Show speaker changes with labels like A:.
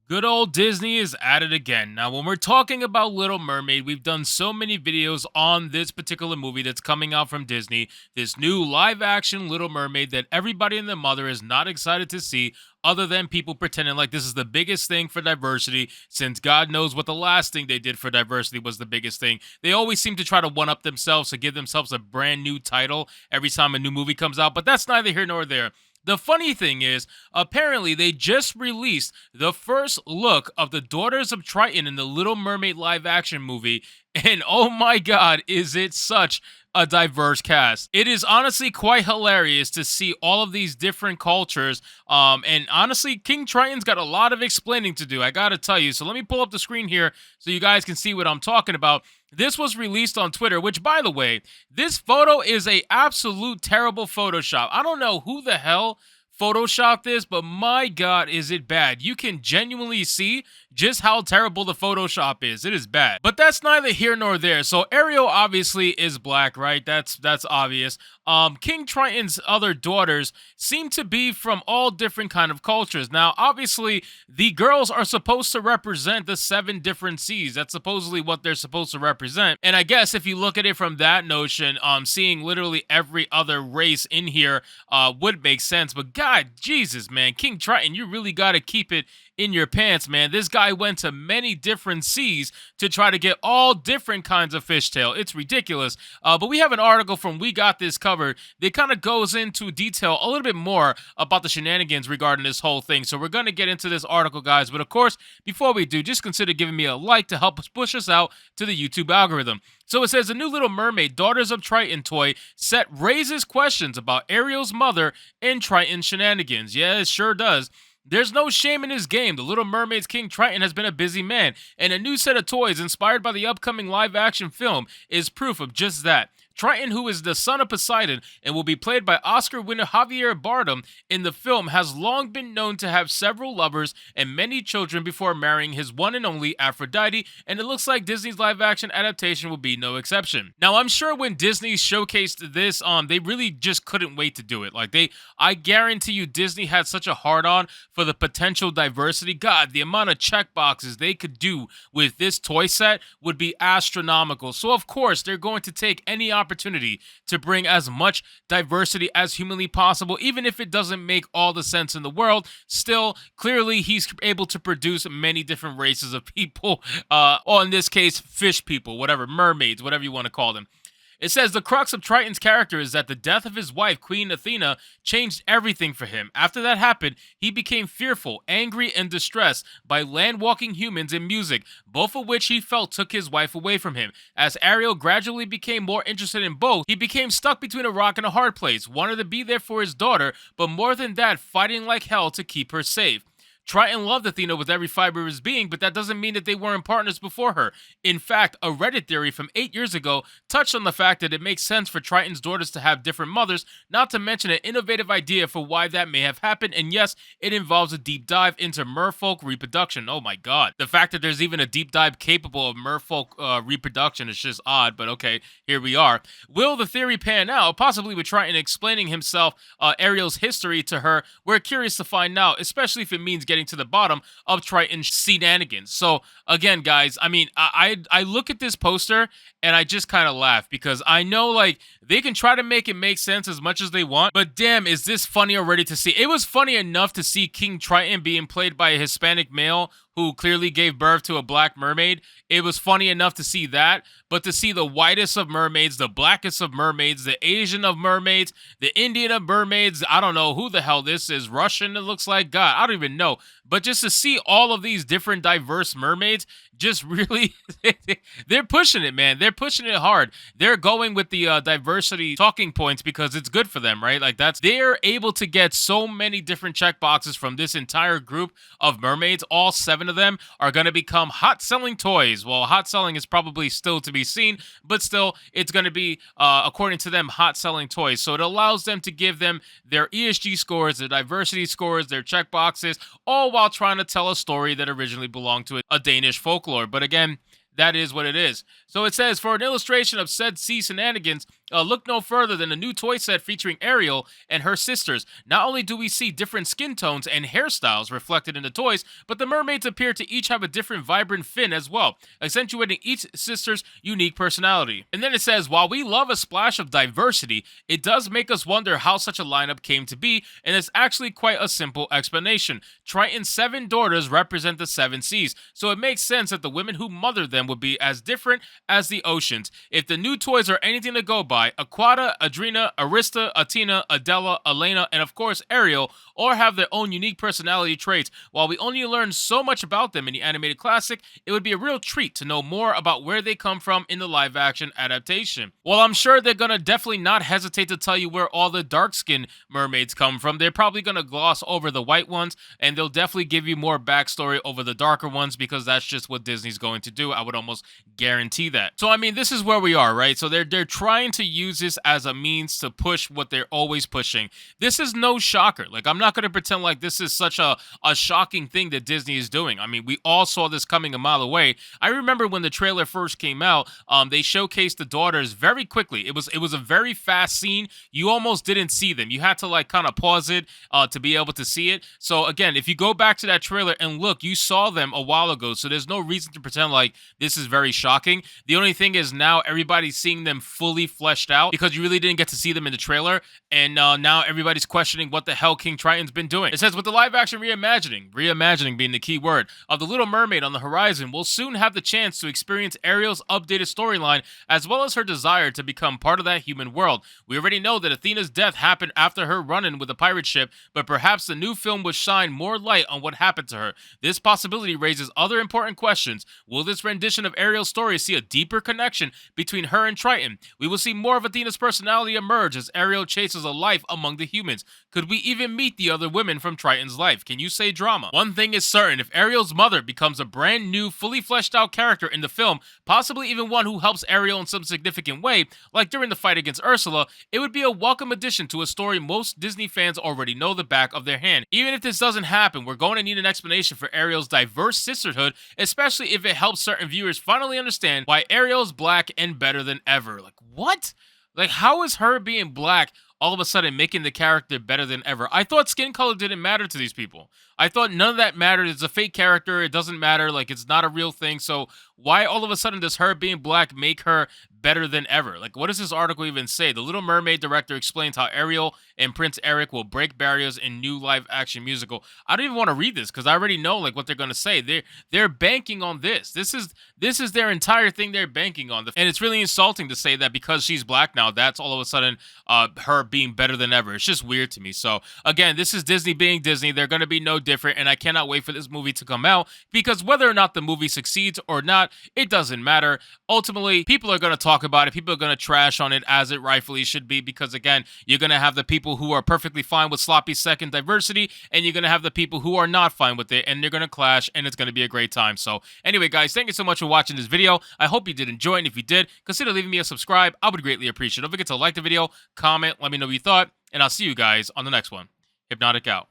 A: Good old Disney is at it again. Now, when we're talking about Little Mermaid, we've done so many videos on this particular movie that's coming out from Disney, this new live action Little Mermaid that everybody and their mother is not excited to see, other than people pretending like this is the biggest thing for diversity, since God knows what the last thing they did for diversity was the biggest thing. They always seem to try to one up themselves to give themselves a brand new title every time a new movie comes out, but that's neither here nor there. The funny thing is, apparently, they just released the first look of the Daughters of Triton in the Little Mermaid live action movie, and oh my god, is it such a diverse cast. It is honestly quite hilarious to see all of these different cultures. And honestly, King Triton's got a lot of explaining to do, I gotta tell you. So let me pull up the screen here so you guys can see what I'm talking about. This was released on Twitter, which, by the way, this photo is a absolute terrible Photoshop. I don't know who the hell Photoshopped this, but my god, is it bad. You can genuinely see just how terrible the Photoshop is. It is bad. But that's neither here nor there. So Ariel obviously is black, right? That's obvious. King Triton's other daughters seem to be from all different kind of cultures. Now, obviously, the girls are supposed to represent the 7 different seas. That's supposedly what they're supposed to represent. And I guess if you look at it from that notion, seeing literally every other race in here would make sense. But God, Jesus, man, King Triton, you really got to keep it in your pants, man. This guy went to many different seas to try to get all different kinds of fishtail. It's ridiculous. But we have an article from We Got This Covered that kind of goes into detail a little bit more about the shenanigans regarding this whole thing. So we're going to get into this article, guys. But of course, before we do, just consider giving me a like to help us push us out to the YouTube algorithm. So it says, the new Little Mermaid Daughters of Triton toy set raises questions about Ariel's mother and Triton shenanigans. Yeah, it sure does. There's no shame in his game. The Little Mermaid's King Triton has been a busy man, and a new set of toys inspired by the upcoming live-action film is proof of just that. Triton, who is the son of Poseidon and will be played by Oscar winner Javier Bardem in the film, has long been known to have several lovers and many children before marrying his one and only Aphrodite, and it looks like Disney's live-action adaptation will be no exception. Now, I'm sure when Disney showcased this, they really just couldn't wait to do it. I guarantee you, Disney had such a hard-on for the potential diversity. God, the amount of checkboxes they could do with this toy set would be astronomical. So, of course, they're going to take any opportunity to bring as much diversity as humanly possible, even if it doesn't make all the sense in the world. Still, clearly, he's able to produce many different races of people, or in this case, fish people, whatever, mermaids, whatever you want to call them. It says the crux of Triton's character is that the death of his wife, Queen Athena, changed everything for him. After that happened, he became fearful, angry, and distressed by land-walking humans and music, both of which he felt took his wife away from him. As Ariel gradually became more interested in both, he became stuck between a rock and a hard place, wanted to be there for his daughter, but more than that, fighting like hell to keep her safe. Triton loved Athena with every fiber of his being, but that doesn't mean that they weren't partners before her. In fact, a Reddit theory from 8 years ago touched on the fact that it makes sense for Triton's daughters to have different mothers, not to mention an innovative idea for why that may have happened, and yes, it involves a deep dive into merfolk reproduction. Oh my god. The fact that there's even a deep dive capable of merfolk reproduction is just odd, but okay, here we are. Will the theory pan out? Possibly with Triton explaining himself, Ariel's history to her. We're curious to find out, especially if it means getting to the bottom of Triton's shenanigans. So again, guys, I mean, I look at this poster and I just kind of laugh because I know they can try to make it make sense as much as they want, but damn, is this funny already to see. It was funny enough to see King Triton being played by a Hispanic male who clearly gave birth to a black mermaid. It was funny enough to see that, but to see the whitest of mermaids, the blackest of mermaids, the Asian of mermaids, the Indian of mermaids, I don't know who the hell this is, Russian it looks like, God, I don't even know. But just to see all of these different diverse mermaids, just really, they're pushing it, man. They're pushing it hard. They're going with the diversity talking points because it's good for them, right? They're able to get so many different checkboxes from this entire group of mermaids. All 7 of them are going to become hot selling toys. Well, hot selling is probably still to be seen, but still, it's going to be, according to them, hot selling toys. So it allows them to give them their ESG scores, their diversity scores, their checkboxes, all while trying to tell a story that originally belonged to a Danish folklore. But again, that is what it is. So it says, for an illustration of said sea shenanigans, Look no further than a new toy set featuring Ariel and her sisters. Not only do we see different skin tones and hairstyles reflected in the toys, but the mermaids appear to each have a different vibrant fin as well, accentuating each sister's unique personality. And then it says, while we love a splash of diversity, it does make us wonder how such a lineup came to be, and it's actually quite a simple explanation. Triton's 7 daughters represent the 7 seas, so it makes sense that the women who mothered them would be as different as the oceans. If the new toys are anything to go by, Aquata, Adrena, Arista, Atina, Adela, Elena, and of course Ariel all have their own unique personality traits. While we only learn so much about them in the animated classic, it would be a real treat to know more about where they come from in the live-action adaptation. Well, I'm sure they're gonna definitely not hesitate to tell you where all the dark-skinned mermaids come from. They're probably gonna gloss over the white ones, and they'll definitely give you more backstory over the darker ones because that's just what Disney's going to do. I would almost guarantee that. So I mean, this is where we are, right? So they're trying to use this as a means to push what they're always pushing. This is no shocker. Like, I'm not going to pretend like this is such a shocking thing that Disney is doing. I mean, we all saw this coming a mile away. I remember when the trailer first came out, they showcased the daughters very quickly. It was a very fast scene. You almost didn't see them. You had to like kind of pause it to be able to see it. So again, if you go back to that trailer and look, you saw them a while ago. So there's no reason to pretend like this is very shocking. The only thing is now everybody's seeing them fully fleshed out because you really didn't get to see them in the trailer. And now everybody's questioning what the hell King Triton's been doing. It says, with the live action reimagining being the key word, of The Little Mermaid on the horizon, we'll soon have the chance to experience Ariel's updated storyline as well as her desire to become part of that human world. We already know that Athena's death happened after her run-in with the pirate ship, but perhaps the new film would shine more light on what happened to her. This possibility raises other important questions. Will this rendition of Ariel's story see a deeper connection between her and Triton? We will see more of Athena's personality emerge as Ariel chases a life among the humans. Could we even meet the other women from Triton's life? Can you say drama? One thing is certain, if Ariel's mother becomes a brand new, fully fleshed out character in the film, possibly even one who helps Ariel in some significant way, like during the fight against Ursula, it would be a welcome addition to a story most Disney fans already know the back of their hand. Even if this doesn't happen, we're going to need an explanation for Ariel's diverse sisterhood, especially if it helps certain viewers finally understand why Ariel's black and better than ever. Like, what? Like, how is her being black all of a sudden making the character better than ever? I thought skin color didn't matter to these people. I thought none of that mattered. It's a fake character. It doesn't matter. Like, it's not a real thing. So why all of a sudden does her being black make her better than ever? Like, what does this article even say? The Little Mermaid director explains how Ariel and Prince Eric will break barriers in new live action musical. I don't even want to read this because I already know like what they're going to say. They're banking on this. This is their entire thing they're banking on. And it's really insulting to say that because she's black now, that's all of a sudden her being better than ever. It's just weird to me. So again, this is Disney being Disney. They're going to be no different, and I cannot wait for this movie to come out because whether or not the movie succeeds or not, it doesn't matter. Ultimately, people are going to talk about it. People are going to trash on it as it rightfully should be because, again, you're going to have the people who are perfectly fine with sloppy second diversity, and you're going to have the people who are not fine with it, and they're going to clash, and it's going to be a great time. So anyway, guys, thank you so much for watching this video. I hope you did enjoy it, and if you did, consider leaving me a subscribe. I would greatly appreciate it. Don't forget to like the video, comment, let me know what you thought, and I'll see you guys on the next one. Hypnotic out.